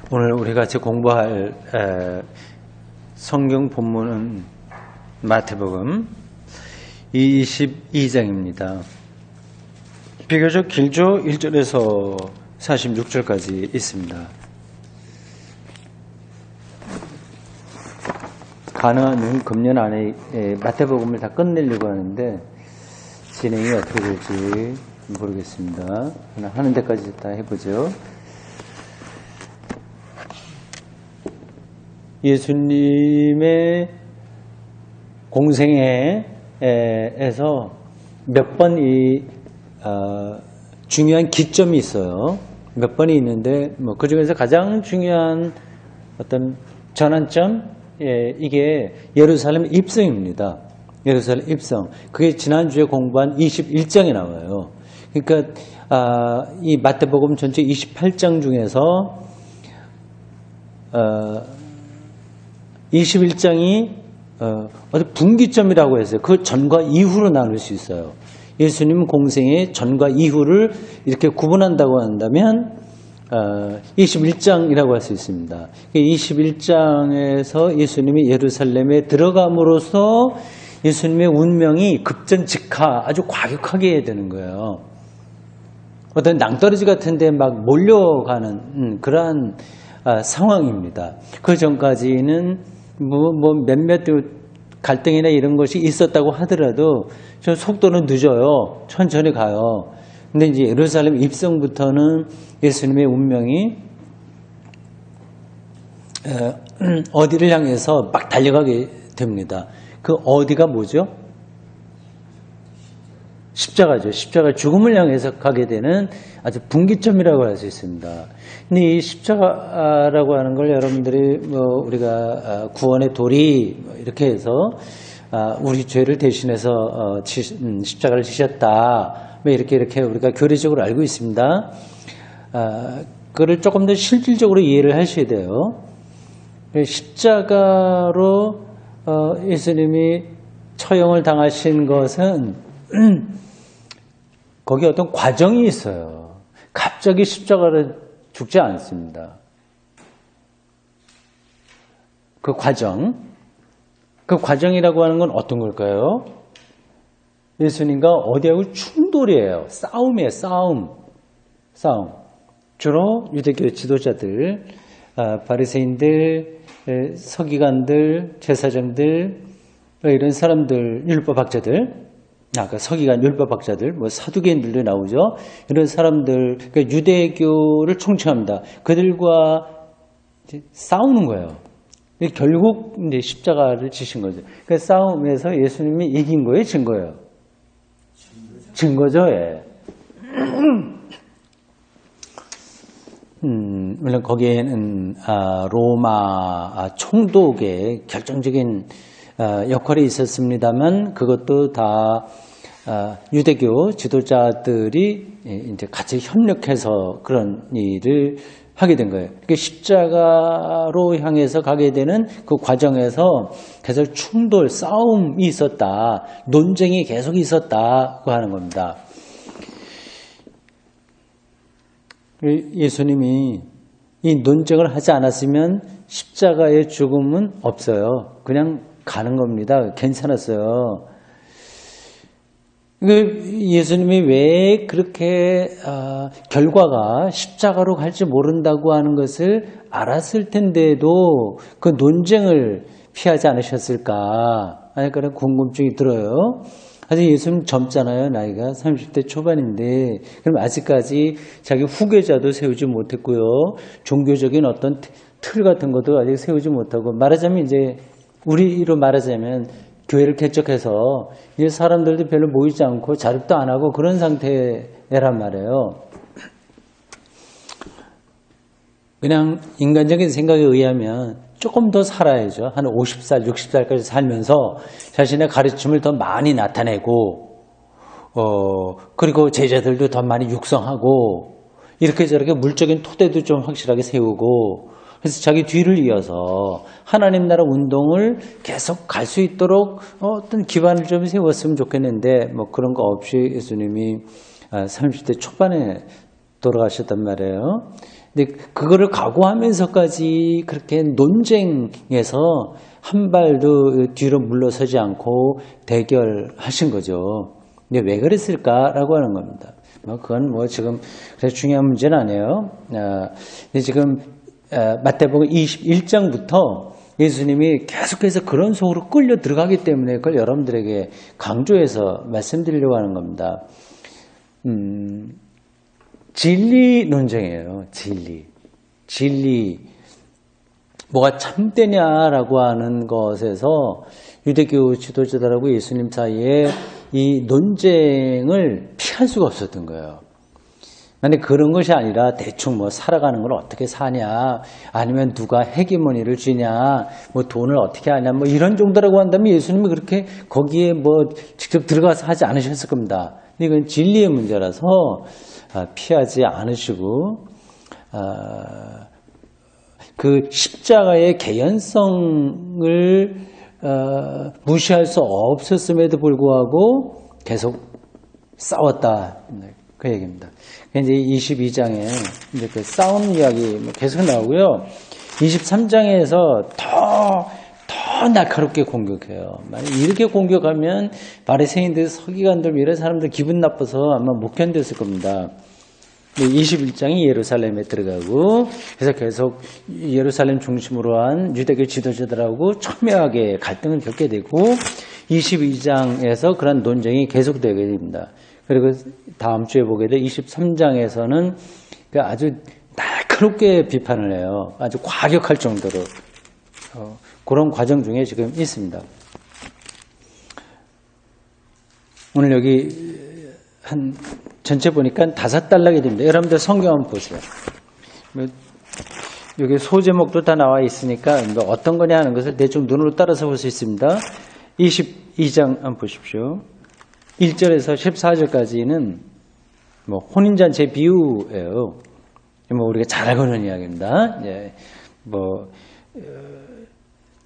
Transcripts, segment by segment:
오늘 우리 같이 공부할 성경 본문은 마태복음 22장입니다. 비교적 길죠? 1절에서 46절까지 있습니다. 가능하면 금년 안에 마태복음을 다 끝내려고 하는데 진행이 어떻게 될지 모르겠습니다. 하는 데까지 다 해보죠. 예수님의 공생애에서 몇 번 중요한 기점이 있어요. 몇 번이 있는데 그 중에서 가장 중요한 어떤 전환점, 이게 예루살렘 입성입니다. 예루살렘 입성. 그게 지난주에 공부한 21장에 나와요. 그러니까 이 마태복음 전체 28장 중에서 21장이 어떤 분기점이라고 했어요. 그 전과 이후로 나눌 수 있어요. 예수님 공생의 전과 이후를 이렇게 구분한다고 한다면 21장이라고 할 수 있습니다. 21장에서 예수님이 예루살렘에 들어감으로써 예수님의 운명이 급전직하, 아주 과격하게 되는 거예요. 어떤 낭떠러지 같은데 막 몰려가는 그러한 상황입니다. 그 전까지는 몇몇 갈등이나 이런 것이 있었다고 하더라도 저 속도는 늦어요. 천천히 가요. 근데 이제 예루살렘 입성부터는 예수님의 운명이 어디를 향해서 막 달려가게 됩니다. 그 어디가 뭐죠? 십자가죠. 십자가 죽음을 향해서 가게 되는 아주 분기점이라고 할 수 있습니다. 근데 이 십자가라고 하는 걸 여러분들이 우리가 구원의 도리 이렇게 해서 우리 죄를 대신해서 십자가를 지셨다. 이렇게 우리가 교리적으로 알고 있습니다. 그걸 조금 더 실질적으로 이해를 하셔야 돼요. 십자가로 예수님이 처형을 당하신 것은 거기 어떤 과정이 있어요. 갑자기 십자가를 죽지 않습니다. 그 과정이라고 하는 건 어떤 걸까요? 예수님과 어디하고 충돌이에요. 싸움이에요. 싸움. 주로 유대교 지도자들, 바리새인들, 서기관들, 제사장들, 이런 사람들, 율법학자들, 아까 서기관 율법학자들, 사두개인들도 나오죠. 이런 사람들, 그러니까 유대교를 총칭합니다. 그들과 이제 싸우는 거예요. 결국 이제 십자가를 지신 거죠. 그 싸움에서 예수님이 이긴 거예요, 진 거예요? 진 거죠, 예. 물론 거기에는 로마 총독의 결정적인 역할이 있었습니다만 그것도 다 유대교 지도자들이 이제 같이 협력해서 그런 일을 하게 된 거예요. 그러니까 십자가로 향해서 가게 되는 그 과정에서 계속 충돌, 싸움이 있었다, 논쟁이 계속 있었다고 하는 겁니다. 예수님이 이 논쟁을 하지 않았으면 십자가의 죽음은 없어요. 그냥 가는 겁니다. 괜찮았어요. 예수님이 왜 그렇게 결과가 십자가로 갈지 모른다고 하는 것을 알았을 텐데도 그 논쟁을 피하지 않으셨을까? 그런 궁금증이 들어요. 아직 예수님 젊잖아요. 나이가 30대 초반인데 그럼 아직까지 자기 후계자도 세우지 못했고요. 종교적인 어떤 틀 같은 것도 아직 세우지 못하고 말하자면 이제 우리로 말하자면 교회를 개척해서 이제 사람들도 별로 모이지 않고 자립도 안 하고 그런 상태란 말이에요. 그냥 인간적인 생각에 의하면 조금 더 살아야죠. 한 50살, 60살까지 살면서 자신의 가르침을 더 많이 나타내고 그리고 제자들도 더 많이 육성하고 이렇게 저렇게 물적인 토대도 좀 확실하게 세우고 그래서 자기 뒤를 이어서 하나님 나라 운동을 계속 갈 수 있도록 어떤 기반을 좀 세웠으면 좋겠는데 그런 거 없이 예수님이 30대 초반에 돌아가셨단 말이에요. 근데 그거를 각오하면서까지 그렇게 논쟁에서 한 발도 뒤로 물러서지 않고 대결하신 거죠. 근데 왜 그랬을까라고 하는 겁니다. 그건 지금 그래서 중요한 문제는 아니에요. 근데 지금 마태복음 21장부터 예수님이 계속해서 그런 속으로 끌려 들어가기 때문에 그걸 여러분들에게 강조해서 말씀드리려고 하는 겁니다. 진리 논쟁이에요. 진리. 뭐가 참되냐라고 하는 것에서 유대교 지도자들하고 예수님 사이에 이 논쟁을 피할 수가 없었던 거예요. 근데 그런 것이 아니라 대충 살아가는 걸 어떻게 사냐, 아니면 누가 헤게모니를 쥐냐, 돈을 어떻게 하냐, 이런 정도라고 한다면 예수님이 그렇게 거기에 직접 들어가서 하지 않으셨을 겁니다. 근데 이건 진리의 문제라서 피하지 않으시고, 그 십자가의 개연성을 무시할 수 없었음에도 불구하고 계속 싸웠다. 그 얘기입니다. 이제 22장에 이제 그 싸움 이야기 계속 나오고요. 23장에서 더 날카롭게 공격해요. 이렇게 공격하면 바리새인들, 서기관들 이런 사람들 기분 나빠서 아마 못 견뎠을 겁니다. 21장이 예루살렘에 들어가고 그래서 계속 예루살렘 중심으로 한 유대교 지도자들하고 첨예하게 갈등을 겪게 되고 22장에서 그런 논쟁이 계속되게 됩니다. 그리고 다음 주에 보게 될 23장에서는 아주 날카롭게 비판을 해요. 아주 과격할 정도로 그런 과정 중에 지금 있습니다. 오늘 여기 한 전체 보니까 5단락이 됩니다. 여러분들 성경 한번 보세요. 여기 소제목도 다 나와 있으니까 어떤 거냐 하는 것을 대충 눈으로 따라서 볼 수 있습니다. 22장 한번 보십시오. 1절에서 14절까지는 혼인잔치 비유예요. 우리가 잘 알고 있는 이야기입니다.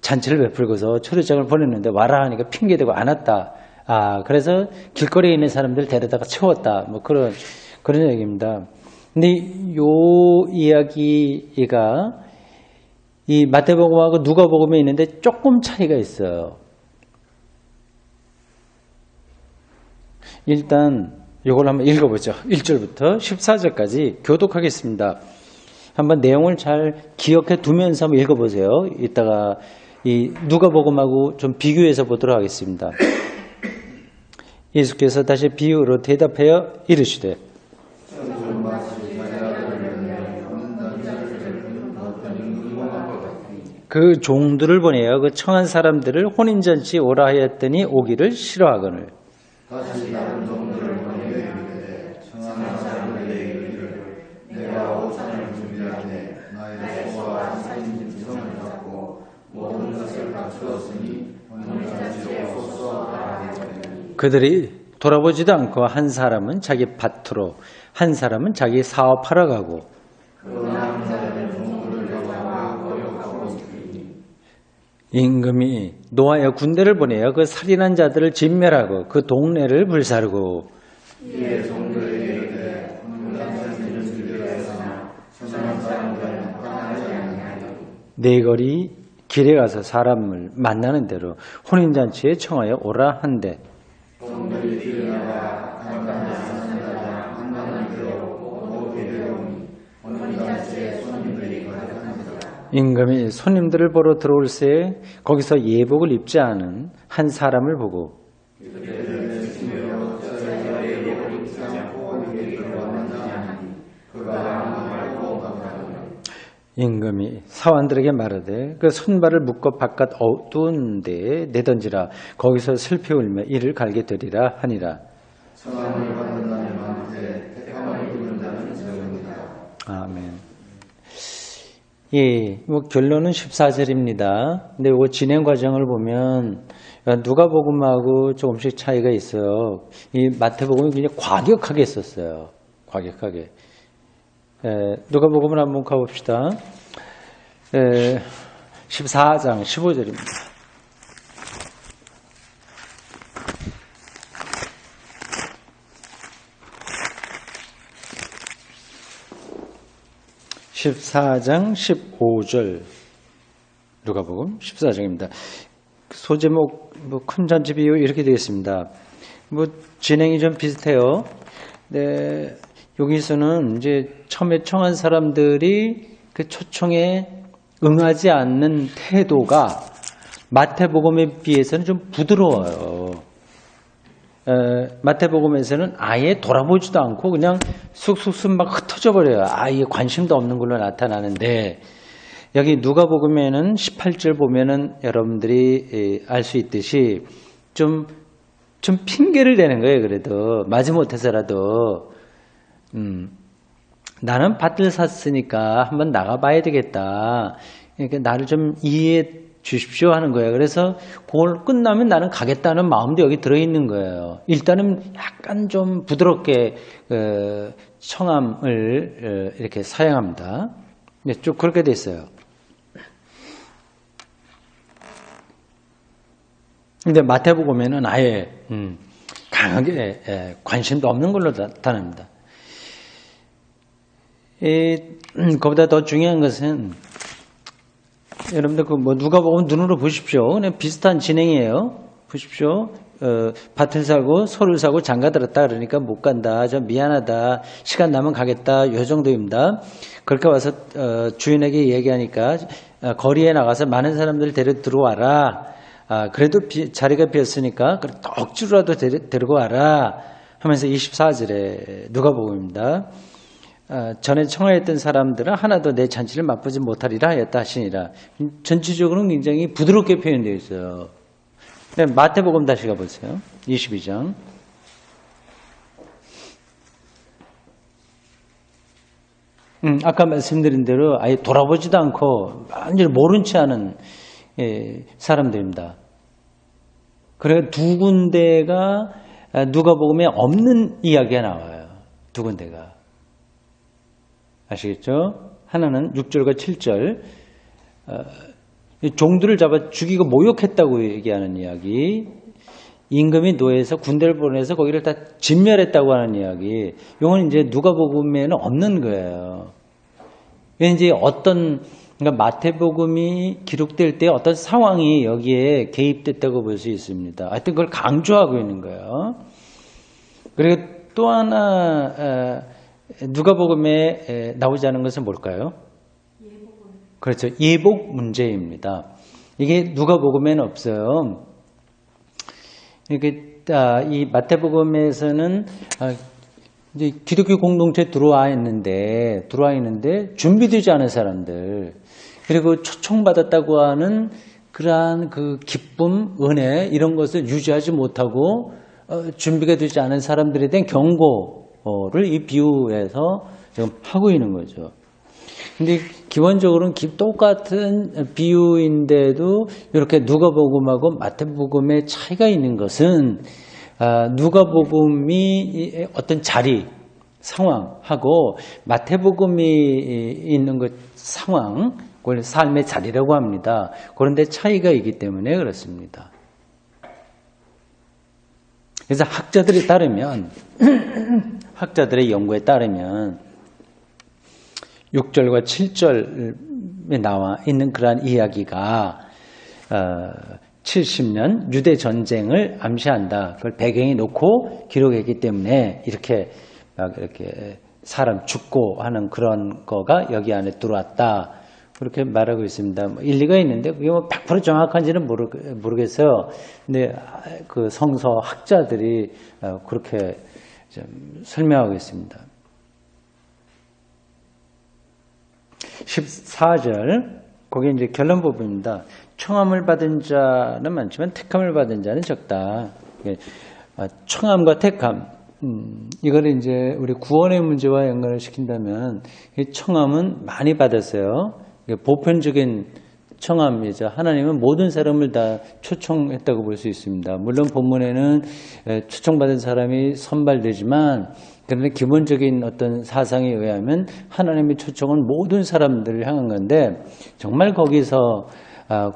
잔치를 베풀고서 초대장을 보냈는데 와라 하니까 핑계대고 안 왔다. 그래서 길거리에 있는 사람들 데려다가 채웠다. 그런 얘기입니다. 근데 요 이야기가 이 마태복음하고 누가복음에 있는데 조금 차이가 있어요. 일단 이걸 한번 읽어보죠. 1절부터 14절까지 교독하겠습니다. 한번 내용을 잘 기억해 두면서 한번 읽어보세요. 이따가 이 누가복음하고 좀 비교해서 보도록 하겠습니다. 예수께서 다시 비유로 대답하여 이르시되 그 종들을 보내어 그 청한 사람들을 혼인잔치 오라 하였더니 오기를 싫어하거늘 다시 다른 종들을 보내어 이르되 청한 사람들에게 이르기를 내가 오찬을 준비하되 나의 소와 살인 짐승을 잡고 모든 것을 갖추었으니 혼인잔치에 오소서 하였더니 그들이 돌아보지도 않고 한 사람은 자기 밭으로 한 사람은 자기 사업하러 가고 임금이 노하여 군대를 보내어 그 살인한 자들을 진멸하고 그 동네를 불사르고 이에 종들에게 이르되 혼인잔치는 준비되었으나 청한 사람들은 떠나지 아니하니 네거리 길에 가서 사람을 만나는 대로 혼인잔치에 청하여 오라 한대 종들이 일어나가 간단히 하는 자랑 한간을 들어오고 또 비대오니 혼인잔치에 손님들이 가득한지라. 임금이 손님들을 보러 들어올새 거기서 예복을 입지 않은 한 사람을 보고 임금이 사환들에게 말하되 그 손발을 묶어 바깥 어두운 데에 내던지라 거기서 슬피 울며 이를 갈게 되리라 하니라. 청함을 받는 자님한테 택함을 입은 자는 적으니라. 아멘. 예, 결론은 14절입니다. 근데 이 진행 과정을 보면 누가복음하고 조금씩 차이가 있어요. 이 마태복음이 굉장히 과격하게 썼어요. 과격하게. 누가복음을 한번 가봅시다. 14장 15절입니다. 14장 15절 누가복음 14장입니다. 소제목 큰 잔치 비유 이렇게 되겠습니다. 진행이 좀 비슷해요. 네, 여기서는 이제 처음에 청한 사람들이 그 초청에 응하지 않는 태도가 마태복음에 비해서는 좀 부드러워요. 마태복음에서는 아예 돌아보지도 않고 그냥 쑥쑥쑥 막 흩어져 버려요. 아예 관심도 없는 걸로 나타나는데 여기 누가복음에는 18절 보면은 여러분들이 알 수 있듯이 좀 핑계를 대는 거예요. 그래도 마지못해서라도 나는 밭을 샀으니까 한번 나가봐야 되겠다. 그러니까 나를 좀 이해해 주십시오 하는 거예요. 그래서 그걸 끝나면 나는 가겠다는 마음도 여기 들어있는 거예요. 일단은 약간 좀 부드럽게 청함을 이렇게 사용합니다. 네, 쭉 그렇게 돼 있어요. 근데 마태복음에는 아예 강하게 관심도 없는 걸로 나타납니다. 그보다 더 중요한 것은 여러분들 누가복음 눈으로 보십시오. 그냥 비슷한 진행이에요. 보십시오. 밭을 사고 소를 사고 장가 들었다 그러니까 못 간다. 좀 미안하다. 시간 나면 가겠다. 요 정도입니다. 그렇게 와서 주인에게 얘기하니까 거리에 나가서 많은 사람들 들어와라. 그래도 자리가 비었으니까 억지로라도 데리고 와라 하면서 24절에 누가복음입니다. 전에 청하였던 사람들은 하나도 내 잔치를 맛보지 못하리라 하였다 하시니라. 전체적으로는 굉장히 부드럽게 표현되어 있어요. 네, 마태복음 다시 가보세요. 22장. 아까 말씀드린 대로 아예 돌아보지도 않고 완전히 모른 체 하는 사람들입니다. 그래 두 군데가 누가복음에 없는 이야기가 나와요. 두 군데가. 아시겠죠? 하나는 6절과 7절 종들을 잡아 죽이고 모욕했다고 얘기하는 이야기, 임금이 노예에서 군대를 보내서 거기를 다 진멸했다고 하는 이야기. 이건 이제 누가복음에는 없는 거예요. 이제 그러니까 마태복음이 기록될 때 어떤 상황이 여기에 개입됐다고 볼 수 있습니다. 하여튼 그걸 강조하고 있는 거예요. 그리고 또 하나 누가복음에 나오지 않은 것은 뭘까요? 예복은. 그렇죠. 예복 문제입니다. 이게 누가복음에는 없어요. 이게 이 마태복음에서는 이제 기독교 공동체에 들어와 있는데 준비되지 않은 사람들, 그리고 초청받았다고 하는 그러한 그 기쁨, 은혜 이런 것을 유지하지 못하고 준비가 되지 않은 사람들에 대한 경고를 이 비유에서 지금 하고 있는 거죠. 근데 기본적으로는 똑같은 비유인데도 이렇게 누가복음하고 마태복음의 차이가 있는 것은 누가복음이 어떤 자리, 상황하고 마태복음이 있는 것 상황, 그걸 삶의 자리라고 합니다. 그런데 차이가 있기 때문에 그렇습니다. 그래서 학자들에 따르면 학자들의 연구에 따르면 6절과 7절에 나와 있는 그러한 이야기가 70년 유대 전쟁을 암시한다. 그걸 배경에 놓고 기록했기 때문에 이렇게 사람 죽고 하는 그런 거가 여기 안에 들어왔다. 그렇게 말하고 있습니다. 일리가 있는데 그게 100% 정확한지는 모르겠어요. 근데 그 성서 학자들이 그렇게 좀 설명하고 있습니다. 14절, 거기 이제 결론 부분입니다. 청함을 받은 자는 많지만 택함을 받은 자는 적다. 청함과 택함, 이거를 이제 우리 구원의 문제와 연관을 시킨다면 이 청함은 많이 받았어요. 보편적인 청함이죠. 하나님은 모든 사람을 다 초청했다고 볼 수 있습니다. 물론 본문에는 초청받은 사람이 선발되지만, 그런데 기본적인 어떤 사상에 의하면 하나님의 초청은 모든 사람들을 향한 건데, 정말 거기서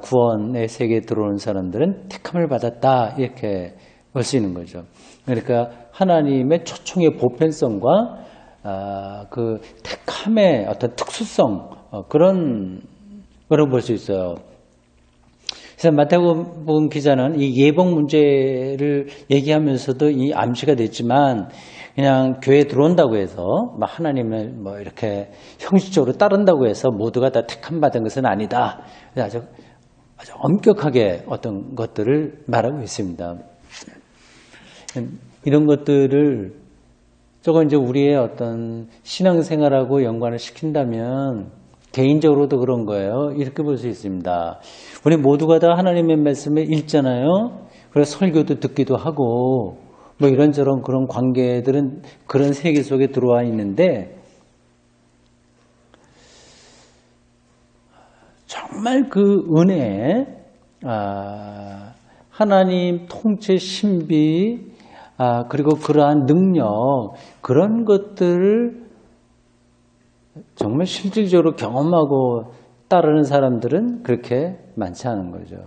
구원의 세계에 들어오는 사람들은 택함을 받았다, 이렇게 볼 수 있는 거죠. 그러니까 하나님의 초청의 보편성과 그 택함의 어떤 특수성 그런 거를 볼 수 있어요. 그래서 마태복음 기자는 이 예복 문제를 얘기하면서도 이 암시가 됐지만 그냥 교회에 들어온다고 해서 막 하나님을 뭐 이렇게 형식적으로 따른다고 해서 모두가 다 택함 받은 것은 아니다. 아주 엄격하게 어떤 것들을 말하고 있습니다. 이런 것들을 조금 이제 우리의 어떤 신앙생활하고 연관을 시킨다면 개인적으로도 그런 거예요. 이렇게 볼 수 있습니다. 우리 모두가 다 하나님의 말씀을 읽잖아요. 그래서 설교도 듣기도 하고 뭐 이런저런 그런 관계들은 그런 세계 속에 들어와 있는데 정말 그 은혜, 하나님 통치 신비, 그리고 그러한 능력, 그런 것들을 정말 실질적으로 경험하고 따르는 사람들은 그렇게 많지 않은 거죠.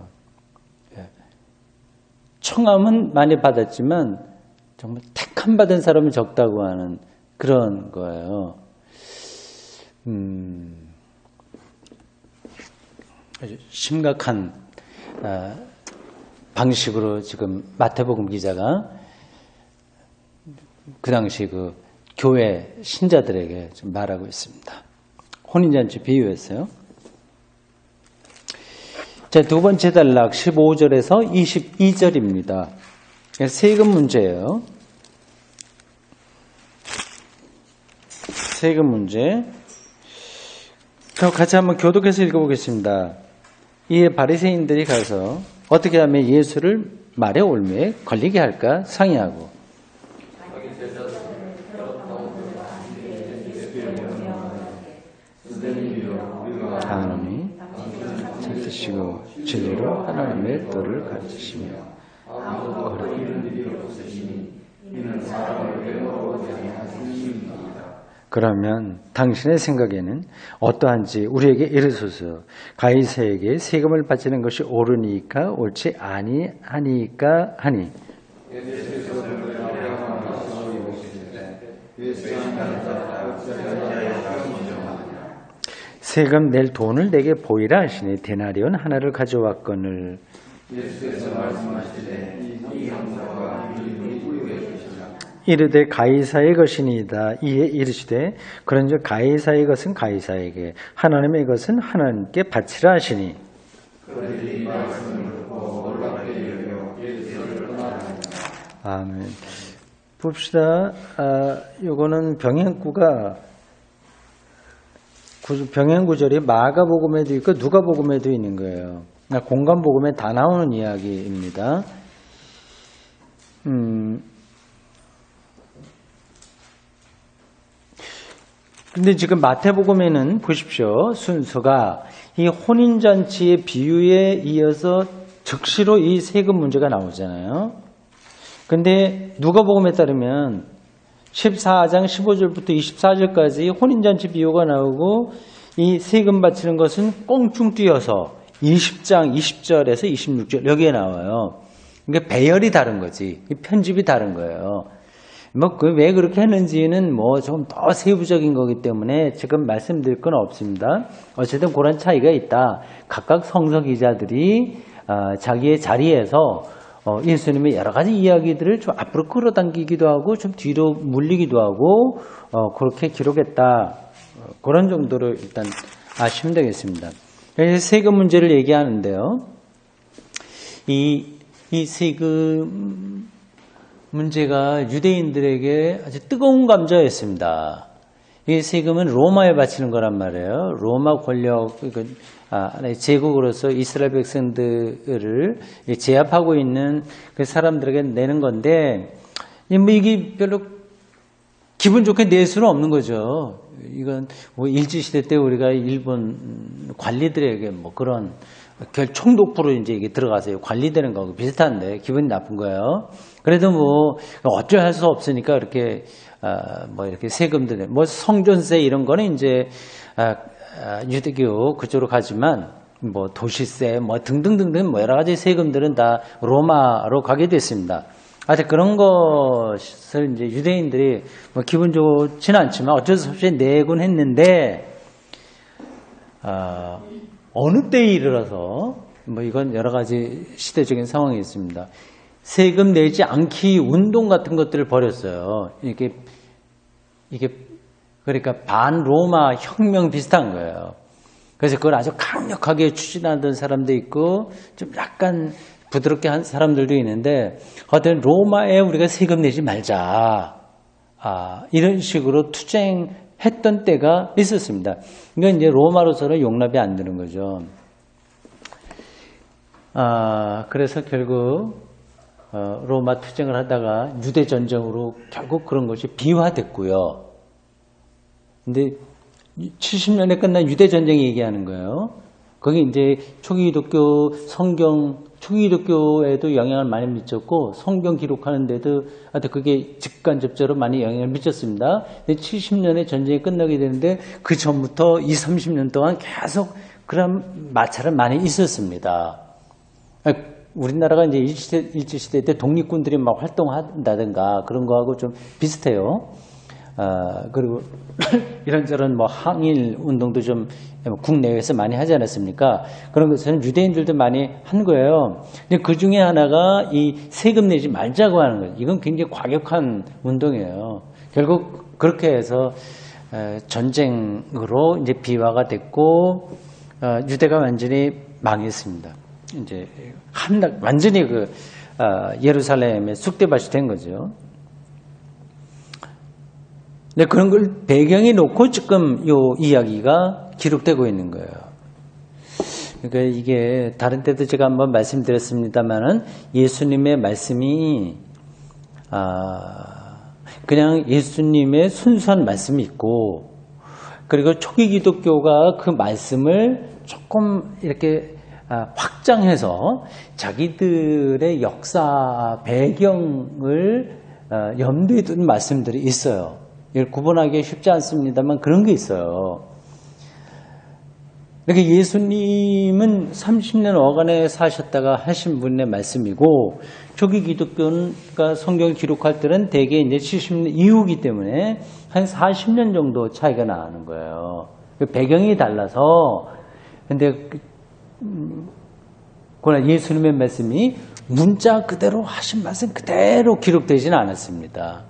청함은 많이 받았지만 정말 택함 받은 사람은 적다고 하는 그런 거예요. 아주 심각한 방식으로 지금 마태복음 기자가 그 당시 그 교회 신자들에게 좀 말하고 있습니다. 혼인잔치 비유했어요. 자, 두 번째 단락 15절에서 22절입니다. 세금 문제예요. 세금 문제. 같이 한번 교독해서 읽어보겠습니다. 이에 바리새인들이 가서 어떻게 하면 예수를 말에 올매에 걸리게 할까 상의하고 하나님이 찾으시고 진리로 하나님의 뜻을 가르치시며 그러면 당신의 생각에는 어떠한지 우리에게 이르소서. 가이사에게 세금을 바치는 것이 옳으니까 옳지 아니하니까 하니 세금 낼 돈을 내게 보이라 하시니 데나리온 하나를 가져왔거늘 이르되 가이사의 것이니이다. 이에 이르시되 그런즉 가이사의 것은 가이사에게 하나님의 것은 하나님께 바치라 하시니 아멘. 봅시다. 요거는 병행구가 병행구절이 마가복음에도 있고 누가복음에도 있는 거예요. 공간복음에 다 나오는 이야기입니다. 근데 지금 마태복음에는 보십시오. 순서가 이 혼인잔치의 비유에 이어서 즉시로 이 세금 문제가 나오잖아요. 근데 누가복음에 따르면 14장 15절부터 24절까지 혼인잔치 비유가 나오고 이 세금 바치는 것은 꽁충 뛰어서 20장 20절에서 26절 여기에 나와요. 그러니까 배열이 다른 거지. 이 편집이 다른 거예요. 왜 그렇게 했는지는 좀 더 세부적인 거기 때문에 지금 말씀드릴 건 없습니다. 어쨌든 그런 차이가 있다. 각각 성서 기자들이 자기의 자리에서 예수님의 여러 가지 이야기들을 좀 앞으로 끌어당기기도 하고 좀 뒤로 물리기도 하고 그렇게 기록했다. 그런 정도로 일단 아시면 되겠습니다. 세금 문제를 얘기하는데요. 이 세금 문제가 유대인들에게 아주 뜨거운 감자였습니다. 이 세금은 로마에 바치는 거란 말이에요. 로마 권력, 제국으로서 이스라엘 백성들을 제압하고 있는 그 사람들에게 내는 건데, 이게 별로 기분 좋게 낼 수는 없는 거죠. 이건 일제시대 때 우리가 일본 관리들에게 그런 총독부로 이제 이게 들어가서 관리되는 거하고 비슷한데 기분이 나쁜 거예요. 그래도 어쩔 수 없으니까 이렇게 이렇게 세금들, 성전세 이런 거는 이제 유대교 그쪽으로 가지만 도시세 등등등등 여러 가지 세금들은 다 로마로 가게 됐습니다. 하여튼 그런 것을 이제 유대인들이 뭐 기분 좋지는 않지만 어쩔 수 없이 내곤 했는데, 어느 때에 이르러서, 뭐 이건 여러 가지 시대적인 상황이 있습니다. 세금 내지 않기 운동 같은 것들을 벌였어요. 이게 그러니까 반로마 혁명 비슷한 거예요. 그래서 그걸 아주 강력하게 추진하던 사람도 있고 좀 약간 부드럽게 한 사람들도 있는데, 어떤 로마에 우리가 세금 내지 말자, 이런 식으로 투쟁했던 때가 있었습니다. 이건 이제 로마로서는 용납이 안 되는 거죠. 그래서 결국 로마 투쟁을 하다가 유대 전쟁으로 결국 그런 것이 비화됐고요. 근데 70년에 끝난 유대 전쟁이 얘기하는 거예요. 거기 이제 초기 기독교 초기 기독교에도 영향을 많이 미쳤고, 성경 기록하는데도 하여튼 그게 직간접적으로 많이 영향을 미쳤습니다. 근데 70년에 전쟁이 끝나게 되는데, 그 전부터 20, 30년 동안 계속 그런 마찰은 많이 있었습니다. 우리나라가 이제 일제시대 때 독립군들이 막 활동한다든가 그런 거하고 좀 비슷해요. 그리고 이런저런 뭐 항일 운동도 좀 국내외에서 많이 하지 않았습니까? 그런 것은 유대인들도 많이 한 거예요. 근데 그 중에 하나가 이 세금 내지 말자고 하는 거예요. 이건 굉장히 과격한 운동이에요. 결국 그렇게 해서 전쟁으로 이제 비화가 됐고, 유대가 완전히 망했습니다. 이제 완전히 예루살렘에 쑥대밭이 된 거죠. 네, 그런 걸 배경에 놓고 지금 요 이야기가 기록되고 있는 거예요. 그러니까 이게 다른 때도 제가 한번 말씀드렸습니다만은, 예수님의 말씀이 그냥 예수님의 순수한 말씀이 있고, 그리고 초기 기독교가 그 말씀을 조금 이렇게 확장해서 자기들의 역사 배경을 염두에 둔 말씀들이 있어요. 이걸 구분하기 쉽지 않습니다만 그런 게 있어요. 그러니까 예수님은 30년 어간에 사셨다가 하신 분의 말씀이고, 초기 기독교가 성경을 기록할 때는 대개 이제 70년 이후이기 때문에 한 40년 정도 차이가 나는 거예요. 배경이 달라서. 근데 그러나 예수님의 말씀이 문자 그대로 하신 말씀 그대로 기록되지는 않았습니다.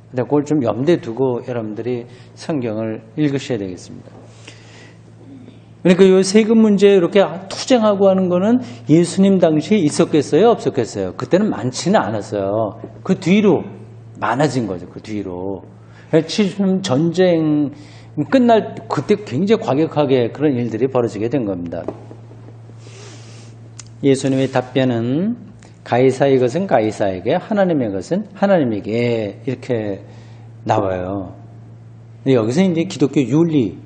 근데 그걸 좀 염두에 두고 여러분들이 성경을 읽으셔야 되겠습니다. 그러니까 이 세금 문제 이렇게 투쟁하고 하는 거는 예수님 당시에 있었겠어요? 없었겠어요? 그때는 많지는 않았어요. 그 뒤로 많아진 거죠. 그 뒤로. 70년 전쟁 끝날 그때 굉장히 과격하게 그런 일들이 벌어지게 된 겁니다. 예수님의 답변은 가이사의 것은 가이사에게, 하나님의 것은 하나님에게, 이렇게 나와요. 여기서 이제 기독교 윤리,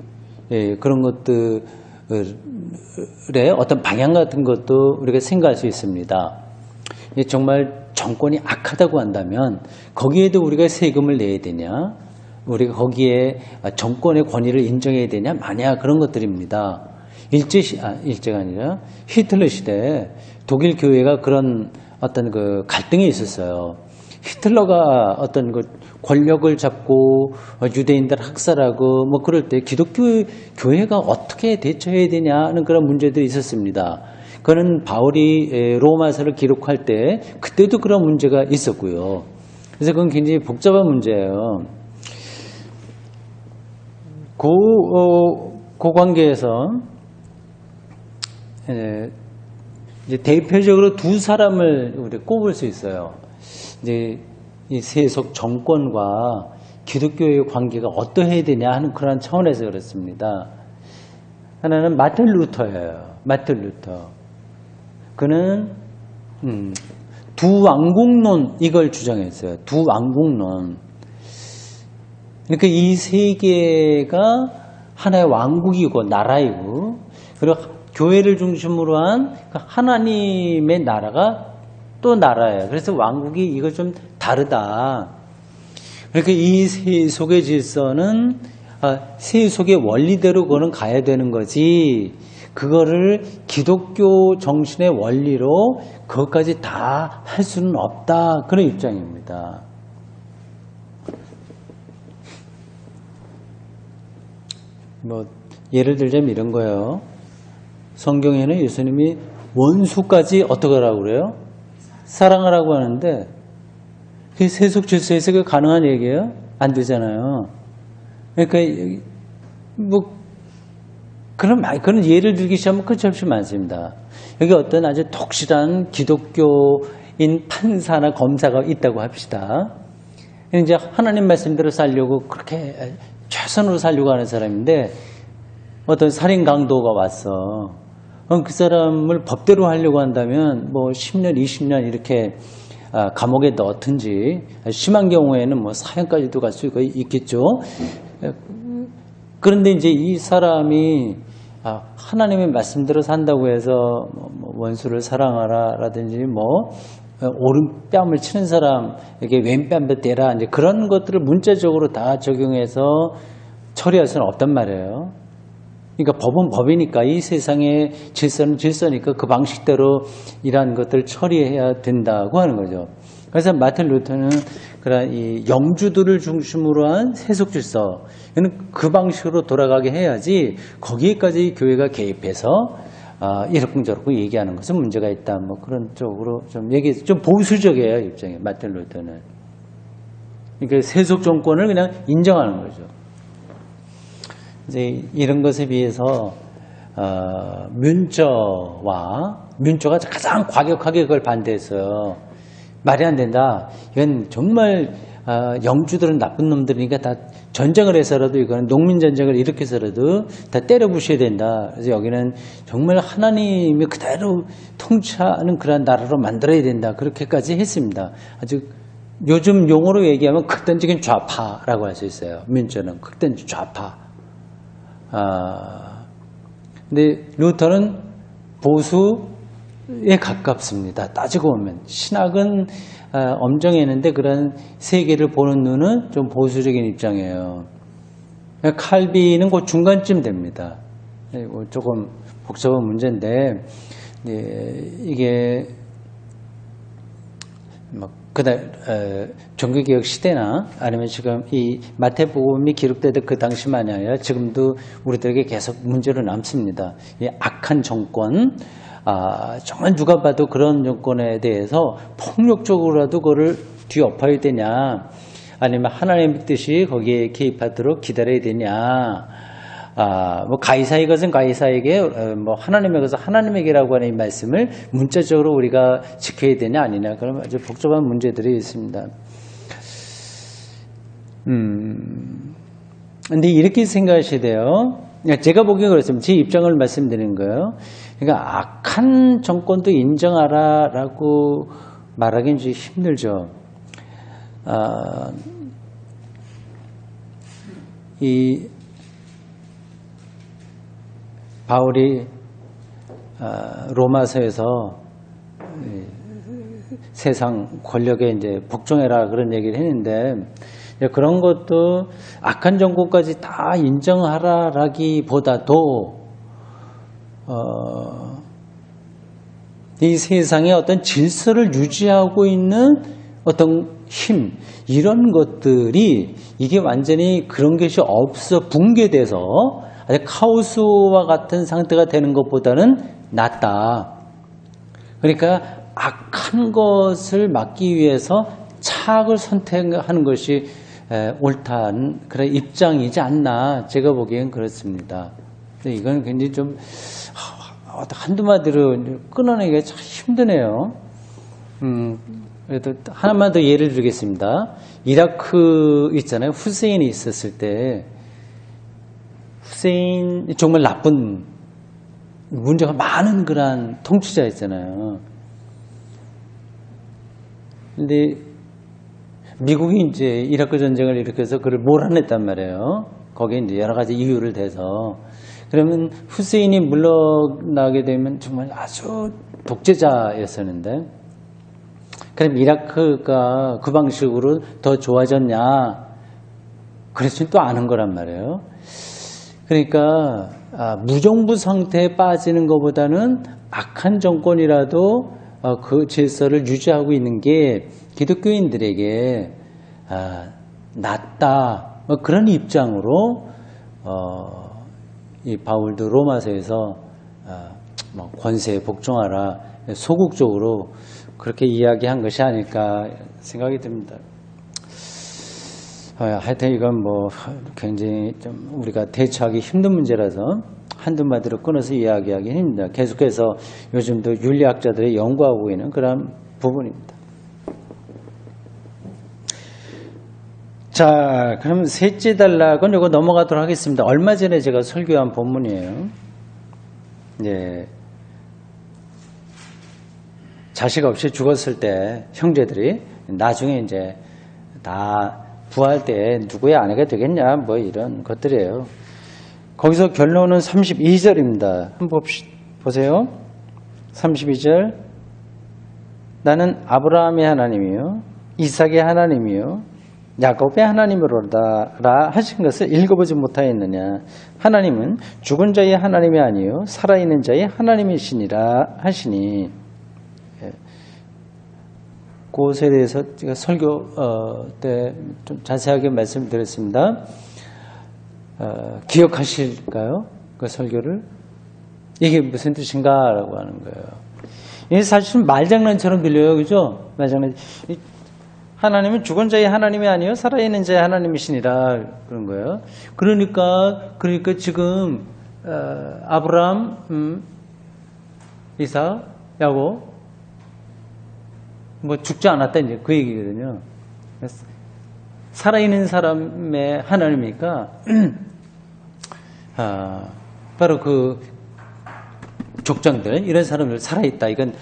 그런 것들의 어떤 방향 같은 것도 우리가 생각할 수 있습니다. 정말 정권이 악하다고 한다면 거기에도 우리가 세금을 내야 되냐? 우리가 거기에 정권의 권위를 인정해야 되냐? 만약 그런 것들입니다. 일제가 아니라 히틀러 시대에 독일 교회가 그런 어떤 그 갈등이 있었어요. 히틀러가 어떤 그 권력을 잡고 유대인들 학살하고 뭐 그럴 때 기독교 교회가 어떻게 대처해야 되냐는 그런 문제들이 있었습니다. 그는 바울이 로마서를 기록할 때 그때도 그런 문제가 있었고요. 그래서 그건 굉장히 복잡한 문제예요. 그 관계에서 이제 대표적으로 두 사람을 우리 꼽을 수 있어요. 이제 이 세속 정권과 기독교의 관계가 어떠해야 되냐 하는 그런 차원에서 그렇습니다. 하나는 마틴 루터예요. 마틴 루터. 그는 두 왕국론 이걸 주장했어요. 두 왕국론. 그러니까 이 세계가 하나의 왕국이고 나라이고, 그리고 교회를 중심으로 한 하나님의 나라가 또 나라예요. 그래서 왕국이 이거 좀 다르다. 그러니까 이 세속의 질서는 세속의 원리대로 그거는 가야 되는 거지. 그거를 기독교 정신의 원리로 그것까지 다 할 수는 없다. 그런 입장입니다. 뭐 예를 들자면 이런 거예요. 성경에는 예수님이 원수까지 어떻게 하라고 그래요? 사랑하라고 하는데 그게 세속 질서에서 그 가능한 얘기예요? 안 되잖아요. 그러니까 뭐 그런 예를 들기 시작하면 끝이 없이 많습니다. 여기 어떤 아주 독실한 기독교인 판사나 검사가 있다고 합시다. 이제 하나님 말씀대로 살려고 그렇게 최선으로 살려고 하는 사람인데 어떤 살인 강도가 왔어. 그 사람을 법대로 하려고 한다면 뭐 10년, 20년 이렇게 감옥에 넣든지 심한 경우에는 뭐 사형까지도 갈 수 있겠죠. 그런데 이제 이 사람이 하나님의 말씀대로 산다고 해서 뭐 원수를 사랑하라라든지 뭐 오른뺨을 치는 사람에게 왼뺨도 대라 이제 그런 것들을 문자적으로 다 적용해서 처리할 수는 없단 말이에요. 그러니까 법은 법이니까 이 세상의 질서는 질서니까 그 방식대로 이러한 것들을 처리해야 된다고 하는 거죠. 그래서 마틴 루터는 그런 이 영주들을 중심으로 한 세속 질서, 그 방식으로 돌아가게 해야지 거기에까지 교회가 개입해서 이렇쿵저렇쿵 얘기하는 것은 문제가 있다. 뭐 그런 쪽으로 좀 좀 보수적이에요 입장이 마틴 루터는. 그러니까 세속 정권을 그냥 인정하는 거죠. 이제 이런 것에 비해서 민조가 가장 과격하게 그걸 반대했어요. 말이 안 된다. 이건 정말 영주들은 나쁜 놈들이니까 다 전쟁을 해서라도 이거는 농민 전쟁을 일으켜서라도 다 때려 부셔야 된다. 그래서 여기는 정말 하나님이 그대로 통치하는 그런 나라로 만들어야 된다. 그렇게까지 했습니다. 아주 요즘 용어로 얘기하면 극단적인 좌파라고 할 수 있어요. 민조는 극단적 좌파. 근데 루터는 보수에 가깝습니다. 따지고 보면 신학은 엄정했는데 그런 세계를 보는 눈은 좀 보수적인 입장이에요. 칼빈은 그 중간쯤 됩니다. 조금 복잡한 문제인데 이게 그날 종교개혁 시대나 아니면 지금 이 마태복음이 기록되던 그 당시만이 아니라 지금도 우리들에게 계속 문제로 남습니다. 이 악한 정권, 정말 누가 봐도 그런 정권에 대해서 폭력적으로라도 그거를 뒤엎어야 되냐, 아니면 하나님의 뜻이 거기에 개입하도록 기다려야 되냐. 뭐 가이사의 것은 가이사에게, 뭐 하나님의 것은 하나님에게라고 하는 이 말씀을 문자적으로 우리가 지켜야 되냐 아니냐, 그런 아주 복잡한 문제들이 있습니다. 근데 이렇게 생각하셔야 돼요. 제가 보기에 그렇습니다. 제 입장을 말씀드리는 거예요. 그러니까 악한 정권도 인정하라라고 말하기는 좀 힘들죠. 이 바울이 로마서에서 세상 권력에 이제 복종해라 그런 얘기를 했는데, 그런 것도 악한 정권까지 다 인정하라라기보다도 이 세상의 어떤 질서를 유지하고 있는 어떤 힘, 이런 것들이 이게 완전히 그런 것이 없어 붕괴돼서 아주 카오스와 같은 상태가 되는 것보다는 낫다. 그러니까 악한 것을 막기 위해서 착을 선택하는 것이 옳다는 그런 입장이지 않나, 제가 보기엔 그렇습니다. 근데 이건 굉장히 좀 한두 마디로 끊어내기가 참 힘드네요. 그래도 하나만 더 예를 들겠습니다. 이라크 있잖아요. 후세인이 있었을 때, 후세인 정말 나쁜, 문제가 많은 그런 통치자였잖아요. 근데 미국이 이제 이라크 전쟁을 일으켜서 그를 몰아냈단 말이에요. 거기에 이제 여러 가지 이유를 대서. 그러면 후세인이 물러나게 되면 정말 아주 독재자였었는데, 그럼 이라크가 그 방식으로 더 좋아졌냐? 그렇지는 또 않은 거란 말이에요. 그러니까 무정부 상태에 빠지는 것보다는 악한 정권이라도 그 질서를 유지하고 있는 게 기독교인들에게 낫다, 그런 입장으로 이 바울도 로마서에서 권세에 복종하라, 소극적으로 그렇게 이야기한 것이 아닐까 생각이 듭니다. 하여튼 이건 뭐 굉장히 좀 우리가 대처하기 힘든 문제라서 한두 마디로 끊어서 이야기하기 힘듭니다. 계속해서 요즘도 윤리학자들이 연구하고 있는 그런 부분입니다. 자, 그럼 셋째 단락은 이거 넘어가도록 하겠습니다. 얼마 전에 제가 설교한 본문이에요. 예. 자식 없이 죽었을 때 형제들이 나중에 이제 다 부활 때 누구의 아내가 되겠냐, 뭐 이런 것들이에요. 거기서 결론은 32절입니다. 한번 보세요. 32절. 나는 아브라함의 하나님이요, 이삭의 하나님이요, 야곱의 하나님으로다 하신 것을 읽어보지 못하였느냐. 하나님은 죽은 자의 하나님이 아니요 살아있는 자의 하나님이시니라 하시니. 그것에 대해서 제가 설교 때 좀 자세하게 말씀드렸습니다. 기억하실까요? 그 설교를? 이게 무슨 뜻인가라고 하는 거예요. 이게 사실은 말장난처럼 들려요, 그죠? 말장난. 하나님은 죽은 자의 하나님이 아니요 살아있는 자의 하나님이시니라 그런 거예요. 그러니까 지금 아브라함, 이삭, 야곱 뭐 죽지 않았다 이제 그 얘기거든요. 살아있는 사람의 하나님이니까 바로 그 족장들 이런 사람들 살아있다. 이건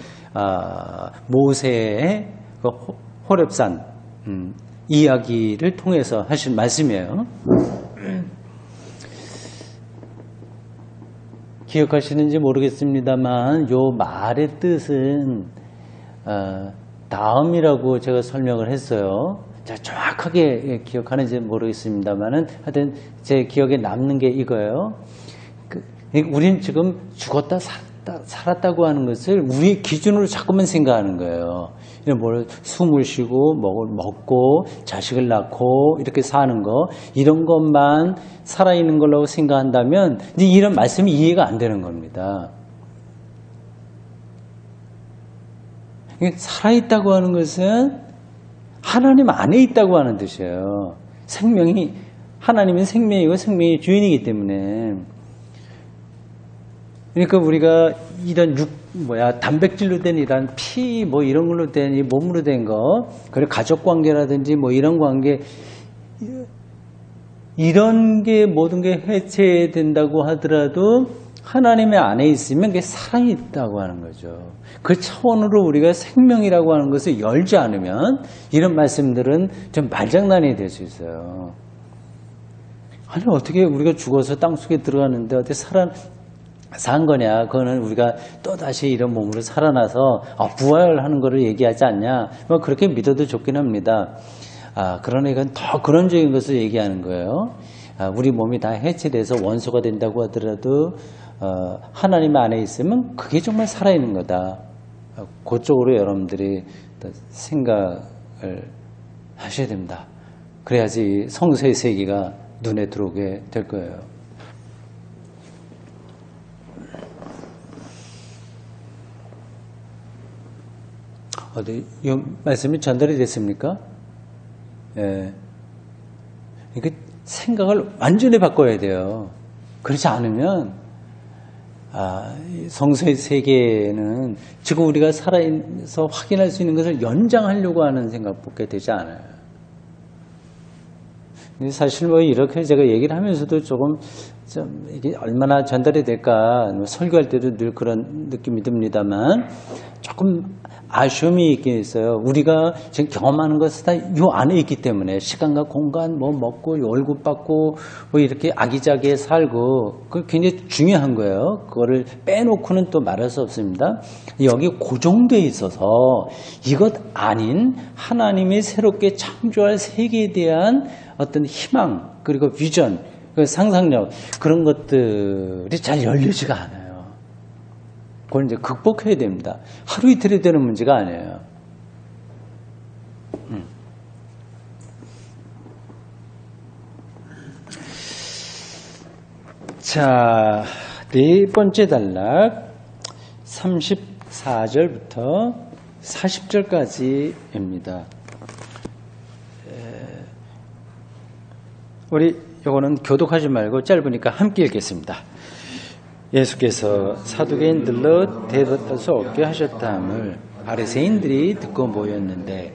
모세의 그 호렙산 이야기를 통해서 하신 말씀이에요. 기억하시는지 모르겠습니다만 요 말의 뜻은 다음이라고 제가 설명을 했어요. 제가 정확하게 기억하는지 모르겠습니다만은 하여튼 제 기억에 남는 게 이거예요. 우리는 지금 죽었다 살았다고 하는 것을 우리의 기준으로 자꾸만 생각하는 거예요. 뭘 숨을 쉬고 먹고 자식을 낳고 이렇게 사는 거, 이런 것만 살아있는 걸로 생각한다면 이제 이런 말씀이 이해가 안 되는 겁니다. 살아있다고 하는 것은 하나님 안에 있다고 하는 뜻이에요. 생명이, 하나님은 생명이고 생명의 주인이기 때문에. 그러니까 우리가 이런 단백질로 된 이런 피, 이런 걸로 된, 이 몸으로 된 거, 그리고 가족 관계라든지 이런 관계, 이런 게 모든 게 해체된다고 하더라도 하나님의 안에 있으면 그게 살아있다고 하는 거죠. 그 차원으로 우리가 생명이라고 하는 것을 열지 않으면 이런 말씀들은 좀 말장난이 될 수 있어요. 아니, 어떻게 우리가 죽어서 땅속에 들어가는데 어떻게 산 거냐. 그거는 우리가 또다시 이런 몸으로 살아나서 부활하는 거를 얘기하지 않냐. 그렇게 믿어도 좋긴 합니다. 그러나 이건 더 근원적인 것을 얘기하는 거예요. 우리 몸이 다 해체돼서 원소가 된다고 하더라도 하나님 안에 있으면 그게 정말 살아있는 거다. 그쪽으로 여러분들이 생각을 하셔야 됩니다. 그래야지 성서의 세계가 눈에 들어오게 될 거예요. 이 말씀이 전달이 됐습니까? 예. 이게 생각을 완전히 바꿔야 돼요. 그렇지 않으면, 성서의 세계는 지금 우리가 살아있어 확인할 수 있는 것을 연장하려고 하는 생각밖에 되지 않아요. 사실 이렇게 제가 얘기를 하면서도 좀 이게 얼마나 전달이 될까, 설교할 때도 늘 그런 느낌이 듭니다만, 조금 아쉬움이 있긴 있어요. 우리가 지금 경험하는 것은 다 요 안에 있기 때문에 시간과 공간, 먹고 월급 받고 이렇게 아기자기에 살고 그 굉장히 중요한 거예요. 그거를 빼놓고는 또 말할 수 없습니다. 여기 고정되어 있어서 이것 아닌 하나님이 새롭게 창조할 세계에 대한 어떤 희망 그리고 비전, 그 상상력 그런 것들이 잘 열리지가 않아요. 그걸 이제 극복해야 됩니다. 하루 이틀이 되는 문제가 아니에요. 자, 네 번째 단락 34절부터 40절까지입니다. 우리 요거는 교독하지 말고 짧으니까 함께 읽겠습니다. 예수께서 사두개인들로 대답할 수 없게 하셨다함을 바리새인들이 듣고 모였는데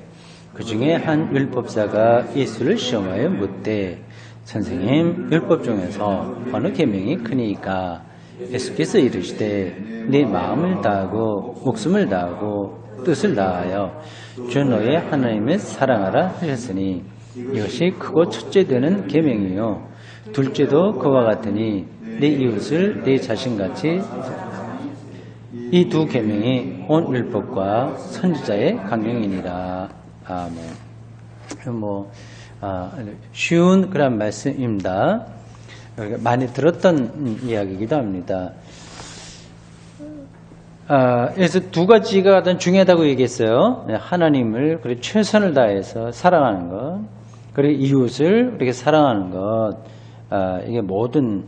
그 중에 한 율법사가 예수를 시험하여 묻되 선생님, 율법 중에서 어느 계명이 크니까? 예수께서 이르시되 네 마음을 다하고 목숨을 다하고 뜻을 다하여 주 너의 하나님을 사랑하라 하셨으니 이것이 크고 첫째 되는 계명이요 둘째도 그와 같으니 내 이웃을 내 자신같이 이 두 계명이 온 율법과 선지자의 강령이니라. 아멘. 쉬운 그런 말씀입니다. 많이 들었던 이야기이기도 합니다. 그래서 두 가지가 가장 중요하다고 얘기했어요. 하나님을 그리고 최선을 다해서 사랑하는 것, 그리고 이웃을 이렇게 사랑하는 것, 이게 모든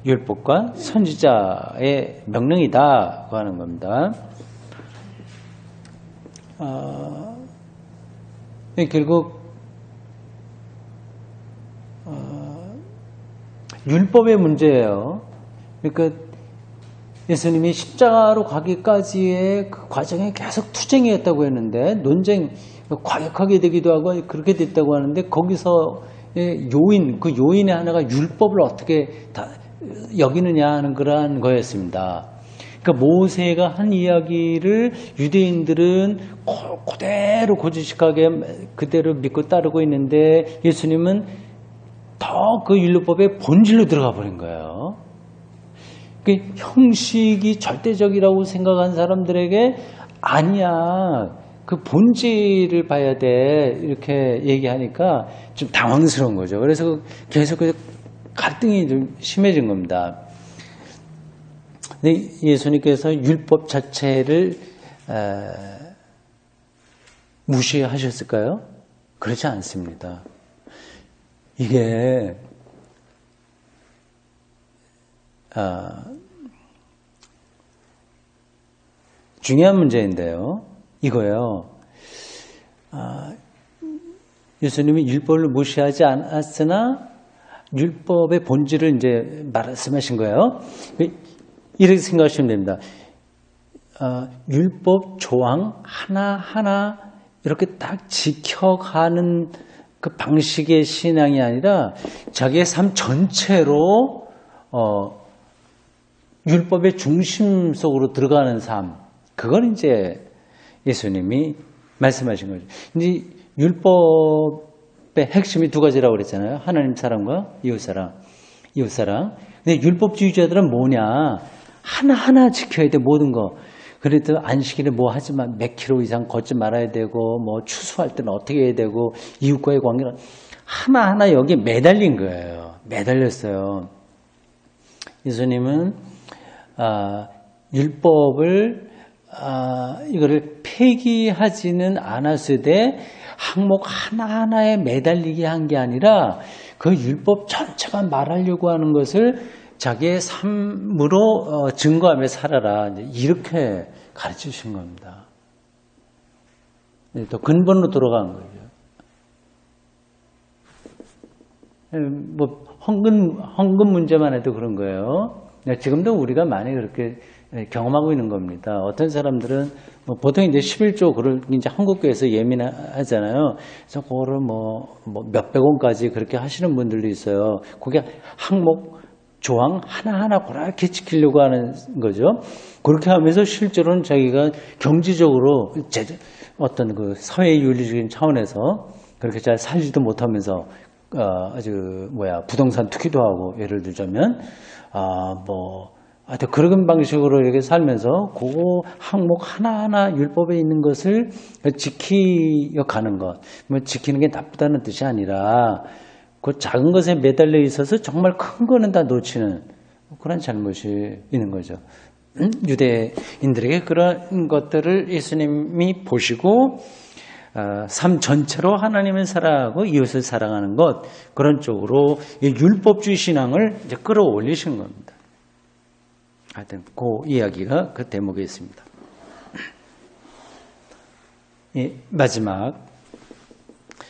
율법과 선지자의 명령이다고 하는 겁니다. 결국 율법의 문제예요. 그러니까 예수님이 십자가로 가기까지의 그 과정에 계속 투쟁이었다고 했는데 논쟁, 과격하게 되기도 하고 그렇게 됐다고 하는데 거기서의 요인, 그 요인의 하나가 율법을 어떻게 다 여기느냐 하는 그러한 거였습니다. 그러니까 모세가 한 이야기를 유대인들은 그대로 고지식하게 그대로 믿고 따르고 있는데 예수님은 더 그 율법의 본질로 들어가 버린 거예요. 그 형식이 절대적이라고 생각한 사람들에게 아니야. 그 본질을 봐야 돼. 이렇게 얘기하니까 좀 당황스러운 거죠. 그래서 계속 갈등이 좀 심해진 겁니다. 근데 예수님께서 율법 자체를 무시하셨을까요? 그렇지 않습니다. 이게 중요한 문제인데요. 이거요. 예수님이 율법을 무시하지 않았으나 율법의 본질을 이제 말씀하신 거예요. 이렇게 생각하시면 됩니다. 율법 조항 하나하나 이렇게 딱 지켜가는 그 방식의 신앙이 아니라 자기의 삶 전체로 율법의 중심 속으로 들어가는 삶, 그건 이제 예수님이 말씀하신 거죠. 이제 율법의 핵심이 두 가지라고 그랬잖아요. 하나님 사랑과 이웃 사랑. 근데 율법주의자들은 뭐냐? 하나하나 지켜야 돼, 모든 거. 그래도 안식일에 뭐 하지만 몇 킬로 이상 걷지 말아야 되고, 뭐 추수할 때는 어떻게 해야 되고, 이웃과의 관계는 하나하나 여기에 매달린 거예요. 매달렸어요. 예수님은 율법을 이거를 폐기하지는 않았으되 항목 하나하나에 매달리게 한 게 아니라 그 율법 전체만 말하려고 하는 것을 자기의 삶으로 증거하며 살아라. 이렇게 가르치신 겁니다. 또 근본으로 돌아간 거죠. 뭐 헌금 문제만 해도 그런 거예요. 지금도 우리가 많이 그렇게 경험하고 있는 겁니다. 어떤 사람들은 보통 이제 11조 그걸 이제 한국교회에서 예민하잖아요. 그래서 그거를 뭐 몇백 원까지 그렇게 하시는 분들도 있어요. 그게 항목 조항 하나하나 그렇게 지키려고 하는 거죠. 그렇게 하면서 실제로는 자기가 경제적으로 어떤 그 사회 윤리적인 차원에서 그렇게 잘 살지도 못하면서 부동산 투기도 하고, 예를 들자면 하여튼 그런 방식으로 이렇게 살면서 그 항목 하나하나 율법에 있는 것을 지키어 가는 것. 뭐 지키는 게 나쁘다는 뜻이 아니라 그 작은 것에 매달려 있어서 정말 큰 거는 다 놓치는 그런 잘못이 있는 거죠. 유대인들에게 그런 것들을 예수님이 보시고 삶 전체로 하나님을 사랑하고 이웃을 사랑하는 것 그런 쪽으로 율법주의 신앙을 이제 끌어올리신 겁니다. 하여튼 그 이야기가 그 대목에 있습니다. 마지막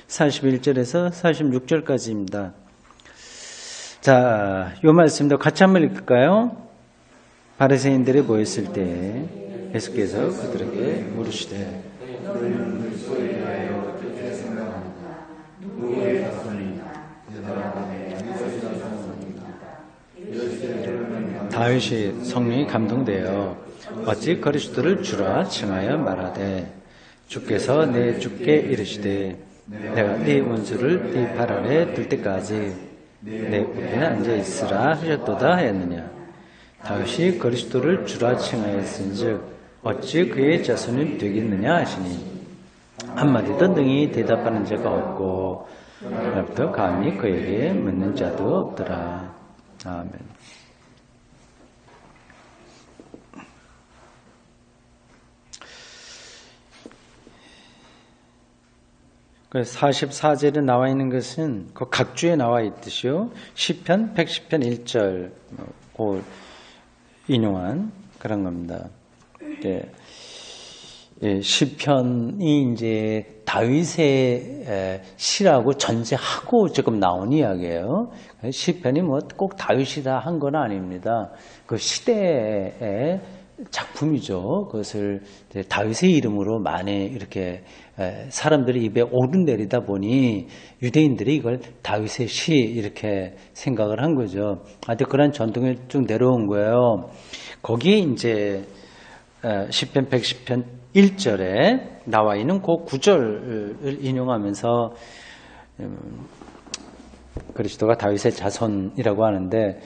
41절에서 46절까지입니다. 자, 이 말씀도 같이 한번 읽을까요? 바리새인들이 모였을 때 예수께서 그들에게 물으시되 다윗이 성령이 감동되어 어찌 그리스도를 주라 칭하여 말하되 주께서 내 주께 이르시되 내가 네 원수를 네 발 아래 둘 때까지 내 우편에 앉아 있으라 하셨도다 하였느냐. 다윗이 그리스도를 주라 칭하였은즉 어찌 그의 자손이 되겠느냐 하시니 한마디도 능히 대답하는 자가 없고 그로부터 감히 그에게 묻는 자도 없더라. 아멘. 그 44절에 나와 있는 것은 그 각주에 나와 있듯이요. 시편 110편 1절 인용한 그런 겁니다. 시편이 이제 다윗의 시라고 전제하고 조금 나온 이야기예요. 시편이 뭐 꼭 다윗이다 한 건 아닙니다. 그 시대의 작품이죠. 그것을 다윗의 이름으로 많이 이렇게 사람들이 입에 오르내리다 보니 유대인들이 이걸 다윗의 시 이렇게 생각을 한 거죠. 아주 그런 전통이 쭉 내려온 거예요. 거기에 이제 시편 110편 1절에 나와 있는 그 구절을 인용하면서 그리스도가 다윗의 자손이라고 하는데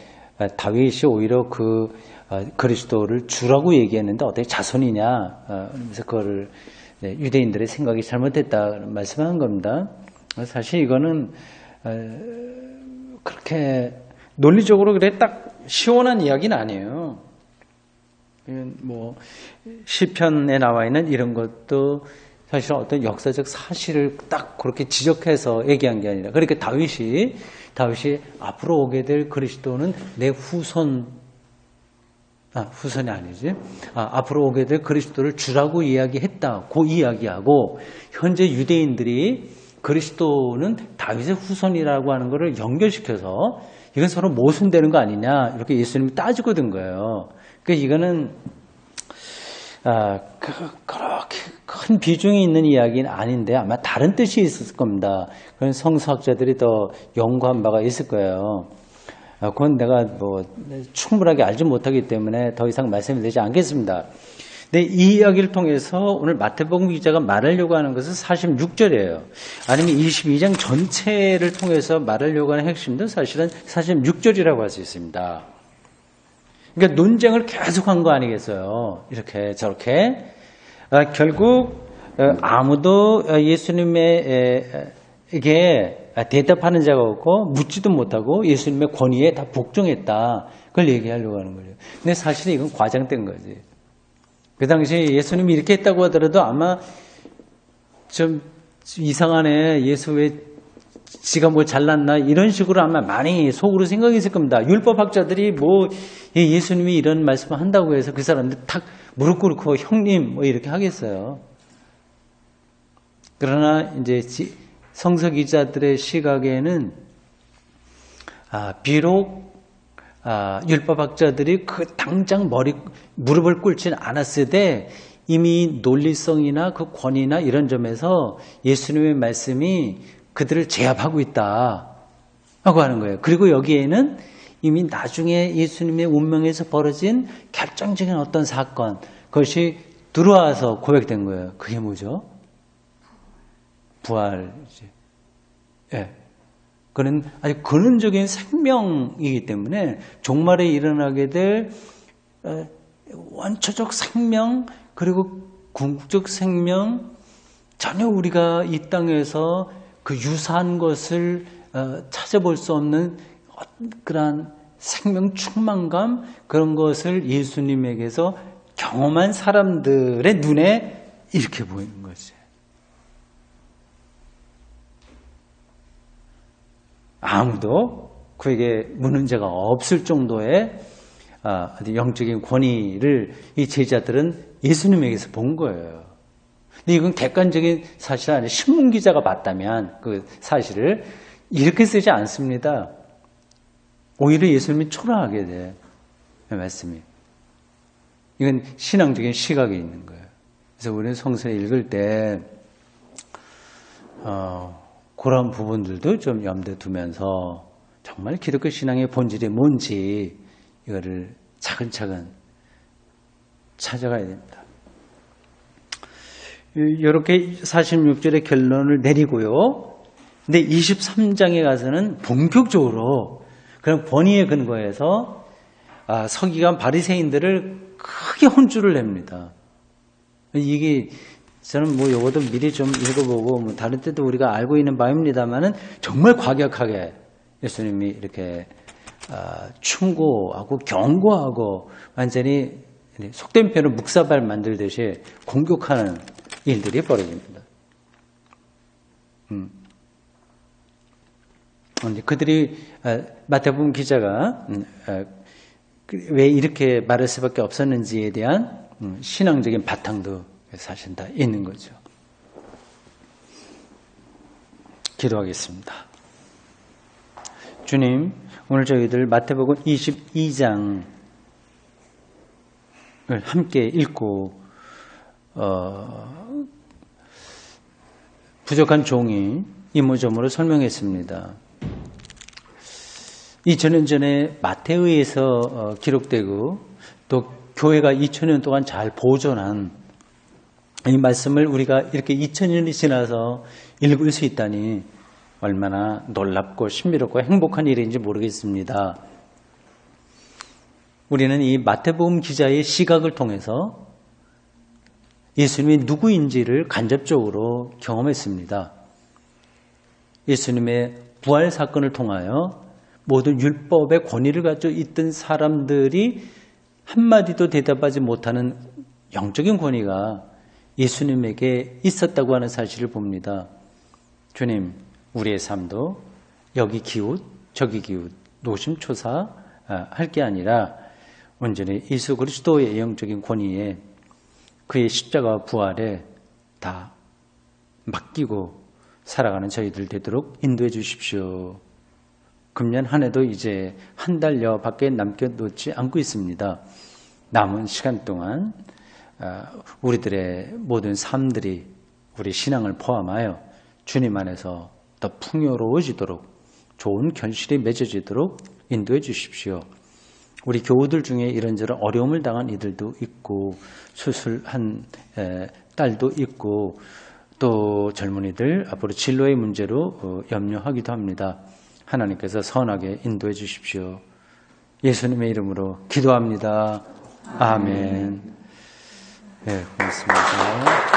다윗이 오히려 그 그리스도를 주라고 얘기했는데 어떻게 자손이냐 그래서 그거를 유대인들의 생각이 잘못됐다 말씀한 겁니다. 사실 이거는 그렇게 논리적으로 그래 딱 시원한 이야기는 아니에요. 뭐 시편에 나와 있는 이런 것도 사실 어떤 역사적 사실을 딱 그렇게 지적해서 얘기한 게 아니라 그러니까 다윗이 앞으로 오게 될 그리스도는 내 후손이 아니지. 앞으로 오게 될 그리스도를 주라고 이야기했다. 그 이야기하고 현재 유대인들이 그리스도는 다윗의 후손이라고 하는 것을 연결시켜서 이건 서로 모순되는 거 아니냐 이렇게 예수님이 따지고 든 거예요. 그러니까 이거는 그렇게 큰 비중이 있는 이야기는 아닌데 아마 다른 뜻이 있을 겁니다. 그런 성서학자들이 더 연구한 바가 있을 거예요. 그건 내가 뭐 충분하게 알지 못하기 때문에 더 이상 말씀드리지 않겠습니다. 근데 이 이야기를 통해서 오늘 마태복음 기자가 말하려고 하는 것은 46절이에요. 아니면 22장 전체를 통해서 말하려고 하는 핵심도 사실은 46절이라고 할 수 있습니다. 그러니까 논쟁을 계속한 거 아니겠어요? 이렇게 저렇게 결국 아무도 예수님에게 대답하는 자가 없고 묻지도 못하고 예수님의 권위에 다 복종했다. 그걸 얘기하려고 하는 거죠. 근데 사실 이건 과장된 거지. 그 당시에 예수님이 이렇게 했다고 하더라도 아마 좀 이상하네. 예수 왜 지가 뭐 잘났나 이런 식으로 아마 많이 속으로 생각했을 겁니다. 율법학자들이 뭐 예수님이 이런 말씀을 한다고 해서 그 사람들 탁 무릎 꿇고 형님 뭐 이렇게 하겠어요. 그러나 이제 성서 기자들의 시각에는 비록 율법학자들이 그 당장 무릎을 꿇지는 않았을 때 이미 논리성이나 그 권위나 이런 점에서 예수님의 말씀이 그들을 제압하고 있다 하고 하는 거예요. 그리고 여기에는 이미 나중에 예수님의 운명에서 벌어진 결정적인 어떤 사건 그것이 들어와서 고백된 거예요. 그게 뭐죠? 부활이지. 예. 그는 아주 근원적인 생명이기 때문에 종말에 일어나게 될 원초적 생명 그리고 궁극적 생명 전혀 우리가 이 땅에서 그 유사한 것을 찾아볼 수 없는 그러한 생명 충만감, 그런 것을 예수님에게서 경험한 사람들의 눈에 이렇게 보이는 거지. 아무도 그에게 묻는 자가 없을 정도의 영적인 권위를 이 제자들은 예수님에게서 본 거예요. 근데 이건 객관적인 사실 아니에요. 신문기자가 봤다면 그 사실을 이렇게 쓰지 않습니다. 오히려 예수님이 초라하게 돼. 말씀이. 이건 신앙적인 시각이 있는 거예요. 그래서 우리는 성서에 읽을 때 그런 부분들도 좀 염두에 두면서 정말 기독교 신앙의 본질이 뭔지 이거를 차근차근 찾아가야 됩니다. 이렇게 46절의 결론을 내리고요. 근데 23장에 가서는 본격적으로 그런 권위에 근거해서 서기관 바리새인들을 크게 혼쭐을 냅니다. 이게 저는 뭐 요것도 미리 좀 읽어보고 뭐 다른 때도 우리가 알고 있는 바입니다만은 정말 과격하게 예수님이 이렇게 충고하고 경고하고 완전히 속된 표현을 묵사발 만들듯이 공격하는 일들이 벌어집니다. 그들이 마태복음 기자가 왜 이렇게 말할 수밖에 없었는지에 대한 신앙적인 바탕도 사실 다 있는 거죠. 기도하겠습니다. 주님, 오늘 저희들 마태복음 22장을 함께 읽고 부족한 종이 이모저모로 설명했습니다. 2000년 전에 마태의에서 기록되고 또 교회가 2000년 동안 잘 보존한 이 말씀을 우리가 이렇게 2000년이 지나서 읽을 수 있다니 얼마나 놀랍고 신비롭고 행복한 일인지 모르겠습니다. 우리는 이 마태복음 기자의 시각을 통해서 예수님이 누구인지를 간접적으로 경험했습니다. 예수님의 부활 사건을 통하여 모든 율법의 권위를 가지고 있던 사람들이 한마디도 대답하지 못하는 영적인 권위가 예수님에게 있었다고 하는 사실을 봅니다. 주님, 우리의 삶도 여기 기웃 저기 기웃 노심초사 할 게 아니라 온전히 예수 그리스도의 영적인 권위에 그의 십자가와 부활에 다 맡기고 살아가는 저희들 되도록 인도해 주십시오. 금년 한 해도 이제 한 달여밖에 남겨놓지 않고 있습니다. 남은 시간 동안 우리들의 모든 삶들이 우리 신앙을 포함하여 주님 안에서 더 풍요로워지도록 좋은 결실이 맺어지도록 인도해 주십시오. 우리 교우들 중에 이런저런 어려움을 당한 이들도 있고 수술한 딸도 있고 또 젊은이들 앞으로 진로의 문제로 염려하기도 합니다. 하나님께서 선하게 인도해 주십시오. 예수님의 이름으로 기도합니다. 아멘. 네, 고맙습니다.